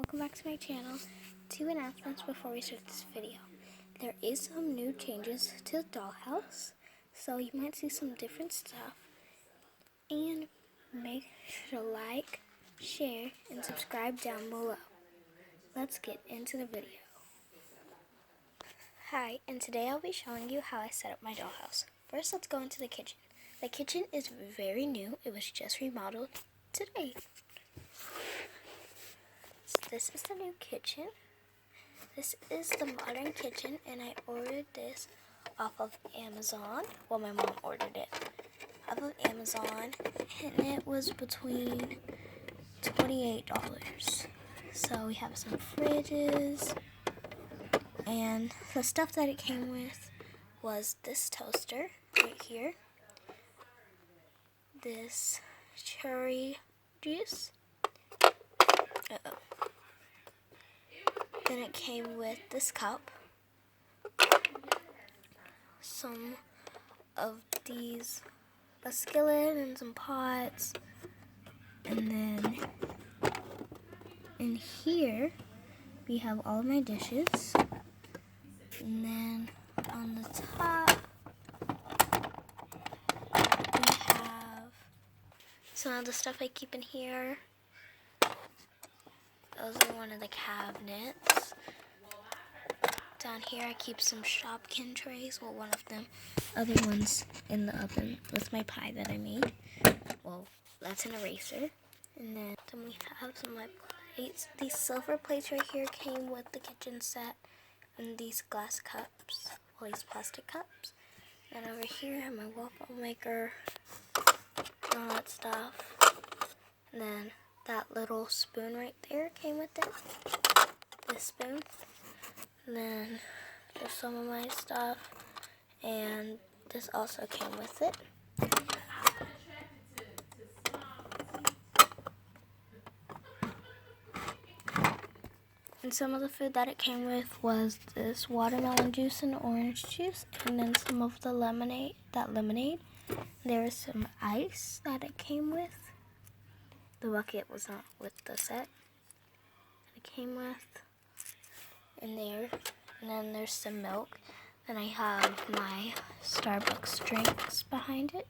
welcome back to my channel. Two announcements before we start this video. There is some new changes to the dollhouse, so you might see some different stuff. And make sure to like, share, and subscribe down below. Let's get into the video. Hi, and today I'll be showing you how I set up my dollhouse. First, let's go into the kitchen. The kitchen is very new. It was just remodeled today. This is the new kitchen. This is the modern kitchen, and I ordered this off of Amazon. Well, my mom ordered it off of Amazon, and it was between $28. So we have some fridges, and the stuff that it came with was this toaster right here, this cherry juice. Then it came with this cup, some of these, a skillet and some pots, and then in here we have all of my dishes, and then on the top we have some of the stuff I keep in here. Those are one of the cabinets. Down here I keep some Shopkin trays. Well, one of them. Other ones in the oven with my pie that I made. Well, that's an eraser. And then we have some of my plates. These silver plates right here came with the kitchen set. And these glass cups. Well, these plastic cups. And over here I have my waffle maker. And all that stuff. And then that little spoon right there came with it. This spoon. And then just some of my stuff. And this also came with it. And some of the food that it came with was this watermelon juice and orange juice. And then some of the lemonade. There was some ice that it came with. The bucket was not with the set. It came with in there. And then there's some milk. And I have my Starbucks drinks behind it.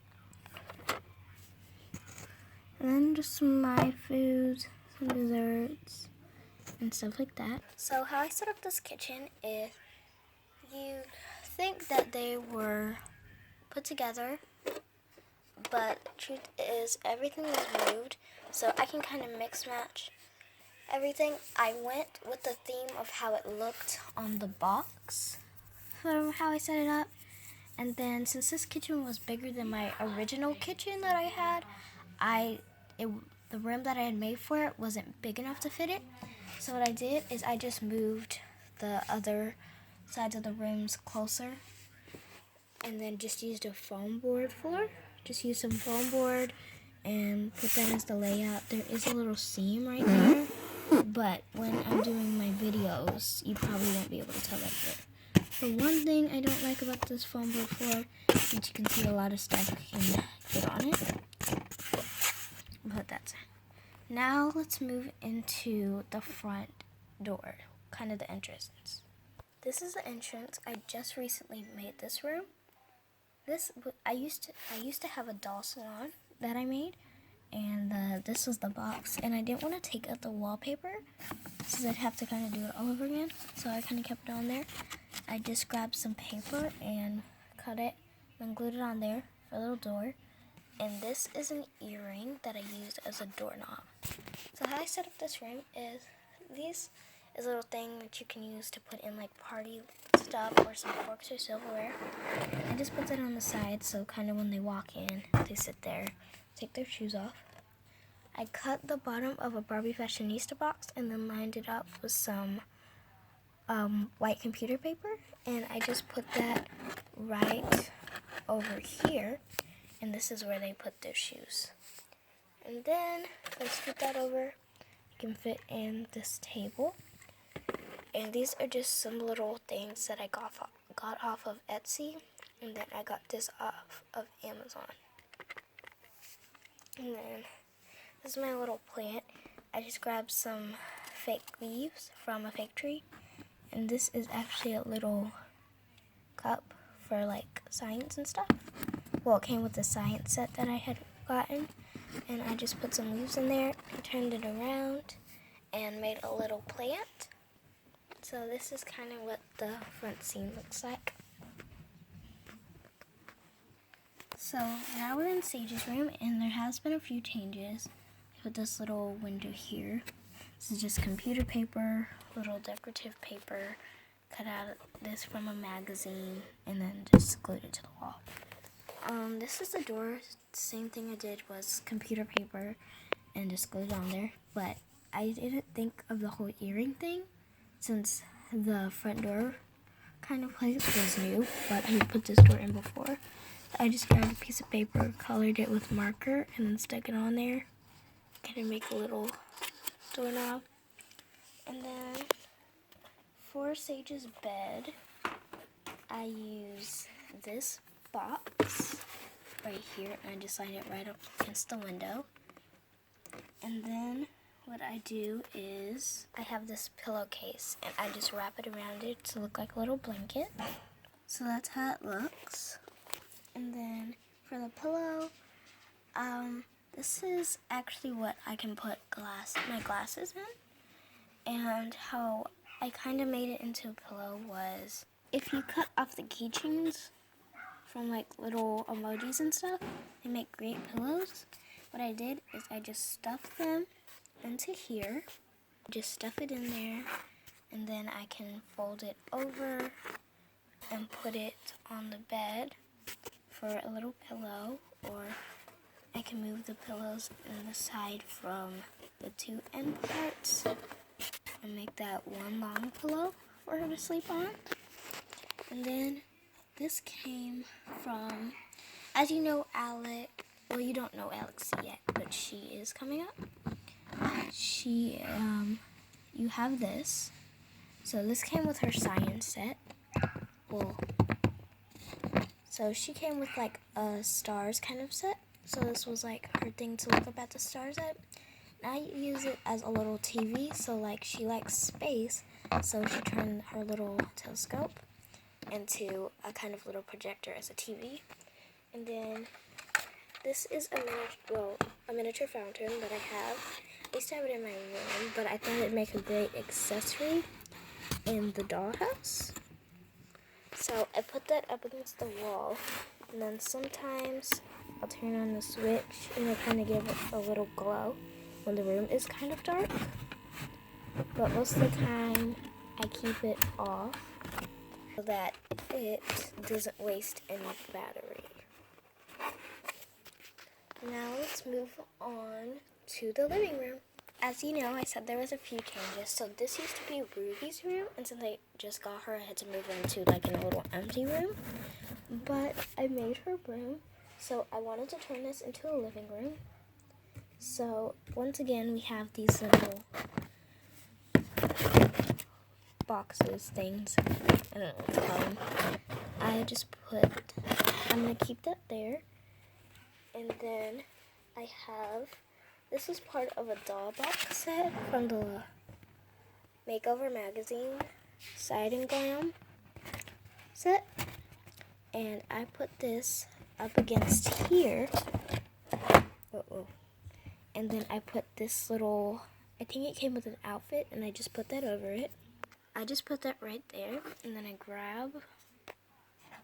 And then just some of my foods, some desserts, and stuff like that. So how I set up this kitchen is, you think that they were put together, but truth is everything was moved. So I can kind of mix match everything. I went with the theme of how it looked on the box for how I set it up. And then since this kitchen was bigger than my original kitchen that I had, the room that I had made for it wasn't big enough to fit it. So what I did is I just moved the other sides of the rooms closer, and then just used a foam board floor. Just use some foam board and put that as the layout. There is a little seam right there, but when I'm doing my videos, you probably won't be able to tell that good. The one thing I don't like about this foam board floor is you can see a lot of stuff can get on it. But that's it. Now let's move into the front door, kind of the entrance. This is the entrance. I just recently made this room. I used to have a doll salon that I made, and this was the box, and I didn't want to take out the wallpaper since I'd have to kind of do it all over again, so I kind of kept it on there. I just grabbed some paper and cut it and glued it on there for a little door, and this is an earring that I used as a doorknob. So how I set up this room is, this is a little thing that you can use to put in like party stuff or some forks or silverware. I just put that on the side, so kind of when they walk in, they sit there, take their shoes off. I cut the bottom of a Barbie Fashionista box and then lined it up with some white computer paper, and I just put that right over here, and this is where they put their shoes. And then I scoot that over. You can fit in this table. And these are just some little things that I got off of Etsy, and then I got this off of Amazon. And then this is my little plant. I just grabbed some fake leaves from a fake tree. And this is actually a little cup for like science and stuff. Well, it came with the science set that I had gotten. And I just put some leaves in there and turned it around and made a little plant. So this is kind of what the front scene looks like. So now we're in Sage's room, and there has been a few changes. I put this little window here. This is just computer paper, little decorative paper, cut out this from a magazine, and then just glued it to the wall. This is the door. Same thing I did was computer paper and just glued on there. But I didn't think of the whole earring thing, since the front door kind of place was new, but I put this door in before. I just grabbed a piece of paper, colored it with marker, and then stuck it on there. Kind of make a little doorknob. And then for Sage's bed, I use this box right here, and I just line it right up against the window. And then what I do is I have this pillowcase, and I just wrap it around it to look like a little blanket. So that's how it looks. And then for the pillow, this is actually what I can put my glasses in. And how I kind of made it into a pillow was, if you cut off the keychains from like little emojis and stuff, they make great pillows. What I did is I just stuffed them into here. Just stuff it in there, and then I can fold it over and put it on the bed for a little pillow, or I can move the pillows in the side from the two end parts and make that one long pillow for her to sleep on. And then this came from, as you know, Alec, well, you don't know Alex yet, but she is coming up. You have this. So this came with her science set. Well, so she came with like a stars kind of set. So this was like her thing to look up at the stars at. And I use it as a little TV. So like she likes space. So she turned her little telescope into a kind of little projector as a TV. And then this is a miniature fountain that I have. I used to have it in my room, but I thought it'd make a great accessory in the dollhouse. So I put that up against the wall, and then sometimes I'll turn on the switch and it'll kind of give it a little glow when the room is kind of dark. But most of the time I keep it off so that it doesn't waste any battery. Now let's move on to the living room. As you know, I said there was a few changes. So this used to be Ruby's room, and since I just got her, I had to move her into like a little empty room. But I made her room, so I wanted to turn this into a living room. So once again, we have these little boxes, things. I don't know what to call them. I'm gonna keep that there. And then I have, this is part of a doll box set from the Makeover Magazine Side and Glam set. And I put this up against here. And then I put this little, I think it came with an outfit, and I just put that over it. I just put that right there, and then I grab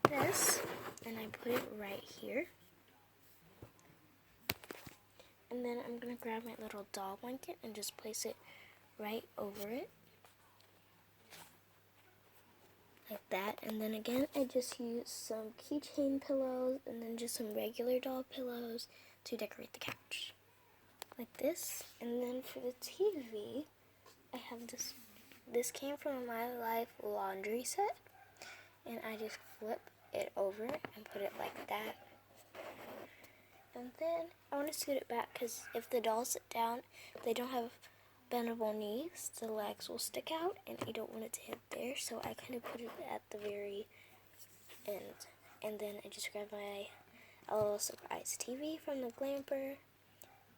this, and I put it right here. And then I'm going to grab my little doll blanket and just place it right over it. Like that. And then again, I just used some keychain pillows and then just some regular doll pillows to decorate the couch. Like this. And then for the TV, I have this. This came from a My Life laundry set. And I just flip it over and put it like that. And then I want to scoot it back because if the dolls sit down, they don't have bendable knees, the legs will stick out, and you don't want it to hit there. So I kind of put it at the very end. And then I just grabbed my little surprise TV from the Glamper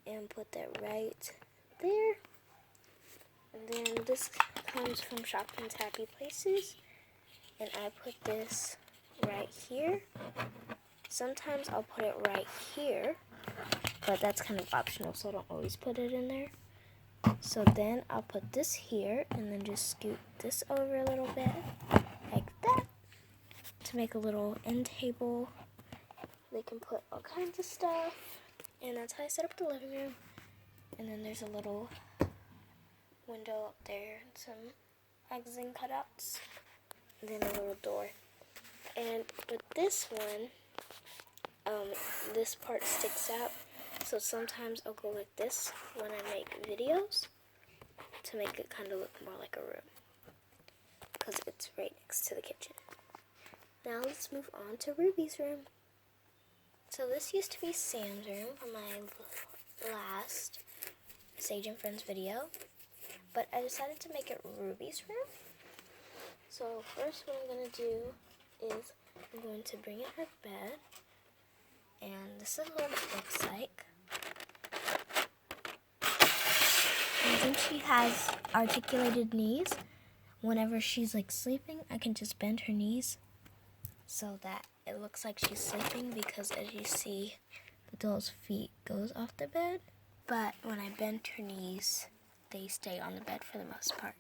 and put that right there. And then this comes from Shopkins Happy Places. And I put this right here. Sometimes I'll put it right here, but that's kind of optional, so I don't always put it in there. So then I'll put this here and then just scoot this over a little bit, like that, to make a little end table. They can put all kinds of stuff. And that's how I set up the living room. And then there's a little window up there and some magazine cutouts. And then a little door. And with this one, this part sticks out. So sometimes I'll go like this when I make videos to make it kind of look more like a room. Because it's right next to the kitchen. Now let's move on to Ruby's room. So this used to be Sam's room from my last Sage and Friends video. But I decided to make it Ruby's room. So first what I'm going to do is I'm going to bring in her bed. And this is what it looks like. And since she has articulated knees, whenever she's like sleeping, I can just bend her knees so that it looks like she's sleeping, because as you see, the doll's feet goes off the bed. But when I bend her knees, they stay on the bed for the most part.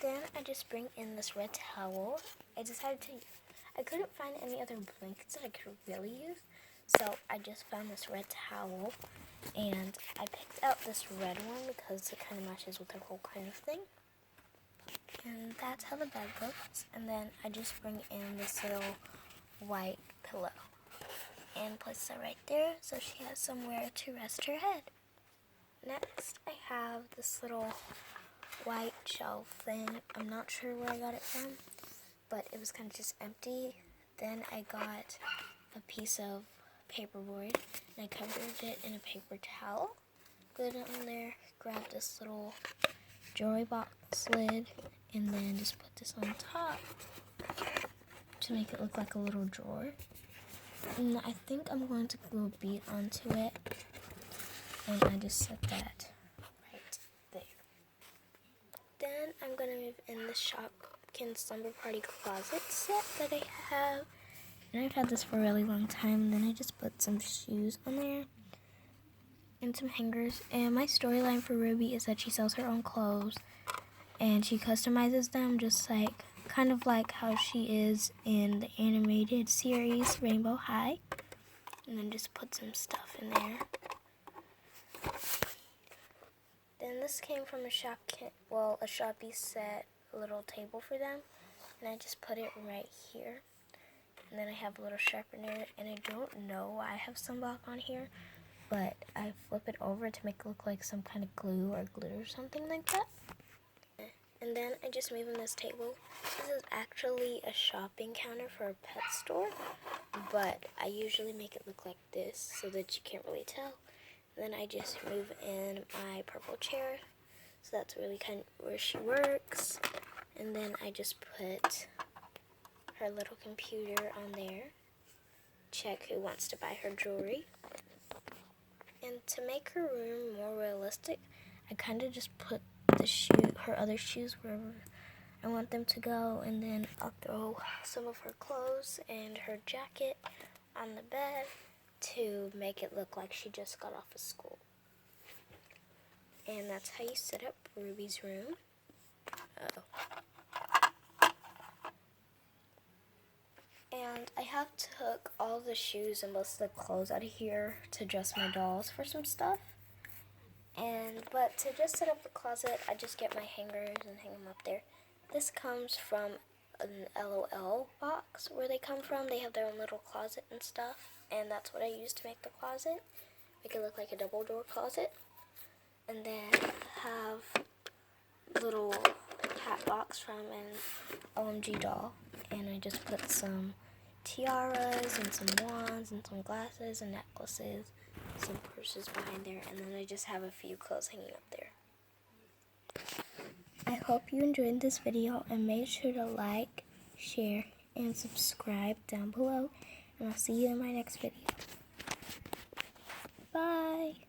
Then I just bring in this red towel. I couldn't find any other blankets that I could really use. So I just found this red towel, and I picked out this red one because it kind of matches with the whole kind of thing. And that's how the bed looks. And then I just bring in this little white pillow and place it right there so she has somewhere to rest her head. Next, I have this little white shelf thing. I'm not sure where I got it from, but it was kind of just empty. Then I got a piece of paperboard and I covered it in a paper towel, glued it on there, grabbed this little jewelry box lid, and then just put this on top to make it look like a little drawer. And I think I'm going to glue a bead onto it, and I just set that right there. Then I'm going to move in the Shopkins Slumber Party closet set that I have. And I've had this for a really long time. And then I just put some shoes on there and some hangers. And my storyline for Ruby is that she sells her own clothes and she customizes them just like kind of like how she is in the animated series Rainbow High. And then just put some stuff in there. Then this came from a Shopee set little table for them. And I just put it right here. And then I have a little sharpener, and I don't know why I have sunblock on here, but I flip it over to make it look like some kind of glue or glitter or something like that. And then I just move in this table. This is actually a shopping counter for a pet store, but I usually make it look like this so that you can't really tell. And then I just move in my purple chair, so that's really kind of where she works. And then I just put her little computer on there, check who wants to buy her jewelry. And to make her room more realistic, I kind of just put her other shoes wherever I want them to go, and then I'll throw some of her clothes and her jacket on the bed to make it look like she just got off of school. And that's how you set up Ruby's room. And I have took all the shoes and most of the clothes out of here to dress my dolls for some stuff. But to just set up the closet, I just get my hangers and hang them up there. This comes from an LOL box where they come from. They have their own little closet and stuff. And that's what I use to make the closet. Make it look like a double door closet. And then have little hat box from an OMG doll. And I just put some tiaras and some wands and some glasses and necklaces, some purses behind there, and then I just have a few clothes hanging up there. I hope you enjoyed this video, and make sure to like, share, and subscribe down below, and I'll see you in my next video. Bye!